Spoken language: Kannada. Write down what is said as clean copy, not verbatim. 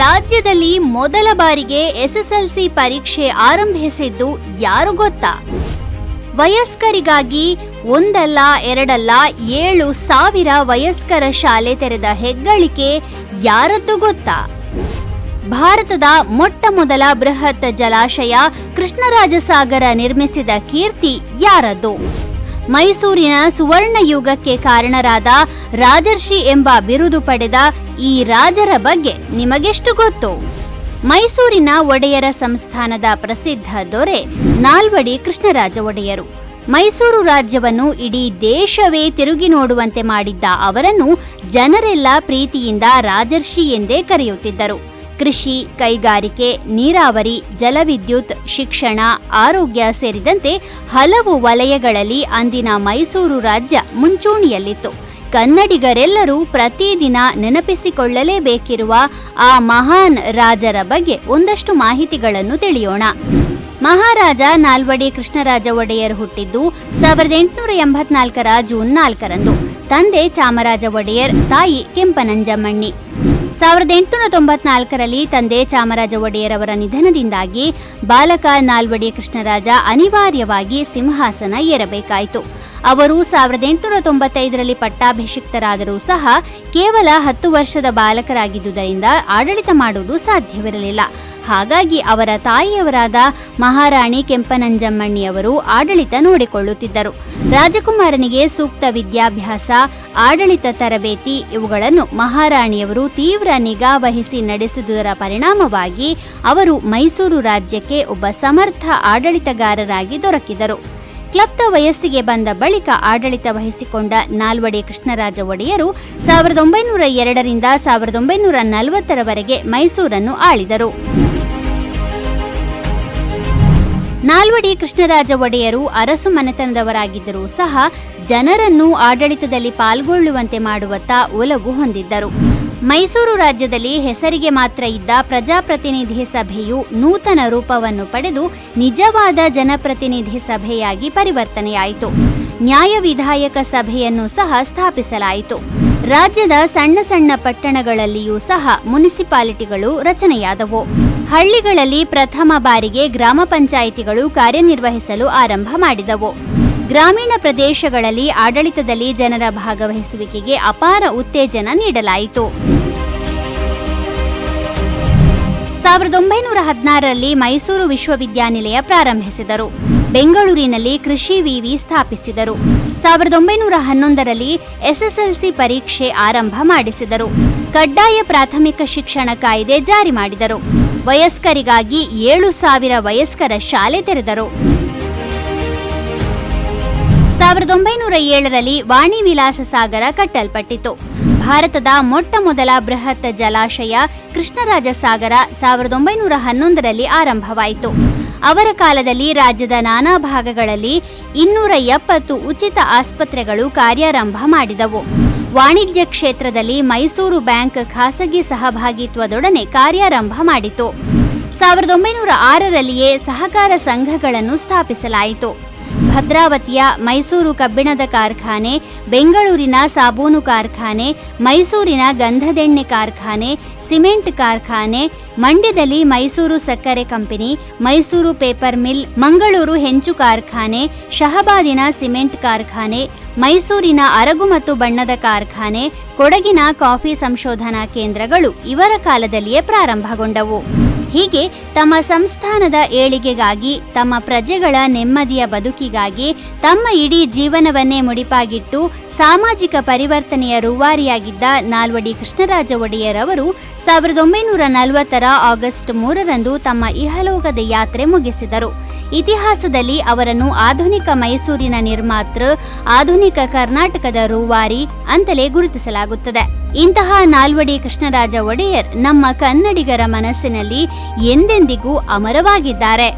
ರಾಜ್ಯದಲ್ಲಿ ಮೊದಲ ಬಾರಿಗೆ ಎಸ್ಎಸ್ಎಲ್ಸಿ ಪರೀಕ್ಷೆ ಆರಂಭಿಸಿದ್ದು ಯಾರು ಗೊತ್ತಾ? ವಯಸ್ಕರಿಗಾಗಿ ಒಂದಲ್ಲ ಎರಡಲ್ಲ 7,000 ವಯಸ್ಕರ ಶಾಲೆ ತೆರೆದ ಹೆಗ್ಗಳಿಕೆ ಯಾರದ್ದು ಗೊತ್ತಾ? ಭಾರತದ ಮೊಟ್ಟ ಮೊದಲ ಬೃಹತ್ ಜಲಾಶಯ ಕೃಷ್ಣರಾಜಸಾಗರ ನಿರ್ಮಿಸಿದ ಕೀರ್ತಿ ಯಾರದ್ದು? ಮೈಸೂರಿನ ಸುವರ್ಣ ಯುಗಕ್ಕೆ ಕಾರಣರಾದ ರಾಜರ್ಷಿ ಎಂಬ ಬಿರುದು ಪಡೆದ ಈ ರಾಜರ ಬಗ್ಗೆ ನಿಮಗೆಷ್ಟು ಗೊತ್ತು? ಮೈಸೂರಿನ ಒಡೆಯರ ಸಂಸ್ಥಾನದ ಪ್ರಸಿದ್ಧ ದೊರೆ ನಾಲ್ವಡಿ ಕೃಷ್ಣರಾಜ ಒಡೆಯರು. ಮೈಸೂರು ರಾಜ್ಯವನ್ನು ಇಡೀ ದೇಶವೇ ತಿರುಗಿ ನೋಡುವಂತೆ ಮಾಡಿದ್ದ ಅವರನ್ನು ಜನರೆಲ್ಲ ಪ್ರೀತಿಯಿಂದ ರಾಜರ್ಷಿ ಎಂದೇ ಕರೆಯುತ್ತಿದ್ದರು. ಕೃಷಿ, ಕೈಗಾರಿಕೆ, ನೀರಾವರಿ, ಜಲವಿದ್ಯುತ್, ಶಿಕ್ಷಣ, ಆರೋಗ್ಯ ಸೇರಿದಂತೆ ಹಲವು ವಲಯಗಳಲ್ಲಿ ಅಂದಿನ ಮೈಸೂರು ರಾಜ್ಯ ಮುಂಚೂಣಿಯಲ್ಲಿತ್ತು. ಕನ್ನಡಿಗರೆಲ್ಲರೂ ಪ್ರತಿದಿನ ನೆನಪಿಸಿಕೊಳ್ಳಲೇಬೇಕಿರುವ ಆ ಮಹಾನ್ ರಾಜರ ಬಗ್ಗೆ ಒಂದಷ್ಟು ಮಾಹಿತಿಗಳನ್ನು ತಿಳಿಯೋಣ. ಮಹಾರಾಜ ನಾಲ್ವಡಿ ಕೃಷ್ಣರಾಜ ಒಡೆಯರ್ ಹುಟ್ಟಿದ್ದು 1884 ಜೂನ್ 4ರಂದು. ತಂದೆ ಚಾಮರಾಜ ಒಡೆಯರ್, ತಾಯಿ ಕೆಂಪನಂಜಮ್ಮಣ್ಣಿ. 1894ರಲ್ಲಿ ತಂದೆ ಚಾಮರಾಜ ಒಡೆಯರ್ ಅವರ ನಿಧನದಿಂದಾಗಿ ಬಾಲಕ ನಾಲ್ವಡಿ ಕೃಷ್ಣರಾಜ ಅನಿವಾರ್ಯವಾಗಿ ಸಿಂಹಾಸನ ಏರಬೇಕಾಯಿತು. ಅವರು 1895ರಲ್ಲಿ ಪಟ್ಟಾಭಿಷಿಕ್ತರಾದರೂ ಸಹ ಕೇವಲ 10 ವರ್ಷದ ಬಾಲಕರಾಗಿದ್ದುದರಿಂದ ಆಡಳಿತ ಮಾಡುವುದು ಸಾಧ್ಯವಿರಲಿಲ್ಲ. ಹಾಗಾಗಿ ಅವರ ತಾಯಿಯವರಾದ ಮಹಾರಾಣಿ ಕೆಂಪನಂಜಮ್ಮಣ್ಣಿಯವರು ಆಡಳಿತ ನೋಡಿಕೊಳ್ಳುತ್ತಿದ್ದರು. ರಾಜಕುಮಾರನಿಗೆ ಸೂಕ್ತ ವಿದ್ಯಾಭ್ಯಾಸ, ಆಡಳಿತ ತರಬೇತಿ ಇವುಗಳನ್ನು ಮಹಾರಾಣಿಯವರು ತೀವ್ರ ನಿಗಾ ವಹಿಸಿ ನಡೆಸುವುದರ ಪರಿಣಾಮವಾಗಿ ಅವರು ಮೈಸೂರು ರಾಜ್ಯಕ್ಕೆ ಒಬ್ಬ ಸಮರ್ಥ ಆಡಳಿತಗಾರರಾಗಿ ದೊರಕಿದರು. ಕ್ಲಪ್ತ ವಯಸ್ಸಿಗೆ ಬಂದ ಬಳಿಕ ಆಡಳಿತ ವಹಿಸಿಕೊಂಡ ನಾಲ್ವಡಿ ಕೃಷ್ಣರಾಜ ಒಡೆಯರು 1902ರಿಂದ 1940ರವರೆಗೆ ಮೈಸೂರನ್ನು ಆಳಿದರು. ನಾಲ್ವಡಿ ಕೃಷ್ಣರಾಜ ಒಡೆಯರು ಅರಸು ಮನೆತನದವರಾಗಿದ್ದರೂ ಸಹ ಜನರನ್ನು ಆಡಳಿತದಲ್ಲಿ ಪಾಲ್ಗೊಳ್ಳುವಂತೆ ಮಾಡುವತ್ತ ಒಲವು ಹೊಂದಿದ್ದರು. ಮೈಸೂರು ರಾಜ್ಯದಲ್ಲಿ ಹೆಸರಿಗೆ ಮಾತ್ರ ಇದ್ದ ಪ್ರಜಾಪ್ರತಿನಿಧಿ ಸಭೆಯು ನೂತನ ರೂಪವನ್ನು ಪಡೆದು ನಿಜವಾದ ಜನಪ್ರತಿನಿಧಿ ಸಭೆಯಾಗಿ ಪರಿವರ್ತನೆಯಾಯಿತು. ನ್ಯಾಯ ವಿಧಾಯಕ ಸಭೆಯನ್ನು ಸಹ ಸ್ಥಾಪಿಸಲಾಯಿತು. ರಾಜ್ಯದ ಸಣ್ಣ ಸಣ್ಣ ಪಟ್ಟಣಗಳಲ್ಲಿಯೂ ಸಹ ಮುನಿಸಿಪಾಲಿಟಿಗಳು ರಚನೆಯಾದವು. ಹಳ್ಳಿಗಳಲ್ಲಿ ಪ್ರಥಮ ಬಾರಿಗೆ ಗ್ರಾಮ ಪಂಚಾಯಿತಿಗಳು ಕಾರ್ಯನಿರ್ವಹಿಸಲು ಆರಂಭ ಮಾಡಿದವು. ಗ್ರಾಮೀಣ ಪ್ರದೇಶಗಳಲ್ಲಿ ಆಡಳಿತದಲ್ಲಿ ಜನರ ಭಾಗವಹಿಸುವಿಕೆಗೆ ಅಪಾರ ಉತ್ತೇಜನ ನೀಡಲಾಯಿತು. 1916ರಲ್ಲಿ ಮೈಸೂರು ವಿಶ್ವವಿದ್ಯಾನಿಲಯ ಪ್ರಾರಂಭಿಸಿದರು. ಬೆಂಗಳೂರಿನಲ್ಲಿ ಕೃಷಿ ವಿವಿ ಸ್ಥಾಪಿಸಿದರು. 1911ರಲ್ಲಿ ಎಸ್ಎಸ್ಎಲ್ಸಿ ಪರೀಕ್ಷೆ ಆರಂಭ ಮಾಡಿಸಿದರು. ಕಡ್ಡಾಯ ಪ್ರಾಥಮಿಕ ಶಿಕ್ಷಣ ಕಾಯ್ದೆ ಜಾರಿ ಮಾಡಿದರು. ವಯಸ್ಕರಿಗಾಗಿ 7,000 ವಯಸ್ಕರ ಶಾಲೆ ತೆರೆದರು. 1907ರಲ್ಲಿ ವಾಣಿ ವಿಲಾಸ ಸಾಗರ ಕಟ್ಟಲ್ಪಟ್ಟಿತು. ಭಾರತದ ಮೊಟ್ಟ ಮೊದಲ ಬೃಹತ್ ಜಲಾಶಯ ಕೃಷ್ಣರಾಜ ಸಾಗರ 1911ರಲ್ಲಿ ಆರಂಭವಾಯಿತು. ಅವರ ಕಾಲದಲ್ಲಿ ರಾಜ್ಯದ ನಾನಾ ಭಾಗಗಳಲ್ಲಿ 270 ಉಚಿತ ಆಸ್ಪತ್ರೆಗಳು ಕಾರ್ಯಾರಂಭ ಮಾಡಿದವು. ವಾಣಿಜ್ಯ ಕ್ಷೇತ್ರದಲ್ಲಿ ಮೈಸೂರು ಬ್ಯಾಂಕ್ ಖಾಸಗಿ ಸಹಭಾಗಿತ್ವದೊಡನೆ ಕಾರ್ಯಾರಂಭ ಮಾಡಿತು. 1906ರಲ್ಲಿಯೇ ಸಹಕಾರ ಸಂಘಗಳನ್ನು ಸ್ಥಾಪಿಸಲಾಯಿತು. ಭದ್ರಾವತಿಯ ಮೈಸೂರು ಕಬ್ಬಿಣದ ಕಾರ್ಖಾನೆ, ಬೆಂಗಳೂರಿನ ಸಾಬೂನು ಕಾರ್ಖಾನೆ, ಮೈಸೂರಿನ ಗಂಧದೆಣ್ಣೆ ಕಾರ್ಖಾನೆ, ಸಿಮೆಂಟ್ ಕಾರ್ಖಾನೆ, ಮಂಡ್ಯದಲ್ಲಿ ಮೈಸೂರು ಸಕ್ಕರೆ company, Mysuru paper mill, Mangaluru ಹೆಂಚು ಕಾರ್ಖಾನೆ, ಶಹಬಾದಿನ ಸಿಮೆಂಟ್ ಕಾರ್ಖಾನೆ, ಮೈಸೂರಿನ ಅರಗು ಮತ್ತು ಬಣ್ಣದ ಕಾರ್ಖಾನೆ, ಕೊಡಗಿನ ಕಾಫಿ ಸಂಶೋಧನಾ ಕೇಂದ್ರಗಳು ಇವರ ಕಾಲದಲ್ಲಿಯೇ ಪ್ರಾರಂಭಗೊಂಡವು. ಹೀಗೆ ತಮ್ಮ ಸಂಸ್ಥಾನದ ಏಳಿಗೆಗಾಗಿ, ತಮ್ಮ ಪ್ರಜೆಗಳ ನೆಮ್ಮದಿಯ ಬದುಕಿಗಾಗಿ ತಮ್ಮ ಇಡೀ ಜೀವನವನ್ನೇ ಮುಡಿಪಾಗಿಟ್ಟು ಸಾಮಾಜಿಕ ಪರಿವರ್ತನೆಯ ರೂವಾರಿಯಾಗಿದ್ದ ನಾಲ್ವಡಿ ಕೃಷ್ಣರಾಜ ಒಡೆಯರ್ ಅವರು 1940ರ ಆಗಸ್ಟ್ 3ರಂದು ತಮ್ಮ ಇಹಲೋಕದ ಯಾತ್ರೆ ಮುಗಿಸಿದರು. ಇತಿಹಾಸದಲ್ಲಿ ಅವರನ್ನು ಆಧುನಿಕ ಮೈಸೂರಿನ ನಿರ್ಮಾತೃ, ಆಧುನಿಕ ಕರ್ನಾಟಕದ ರೂವಾರಿ ಅಂತಲೇ ಗುರುತಿಸಲಾಗುತ್ತದೆ. ಇಂತಹ ನಾಲ್ವಡಿ ಕೃಷ್ಣರಾಜ ಒಡೆಯರ್ ನಮ್ಮ ಕನ್ನಡಿಗರ ಮನಸ್ಸಿನಲ್ಲಿ ಎಂದೆಂದಿಗೂ ಅಮರವಾಗಿದ್ದಾರೆ.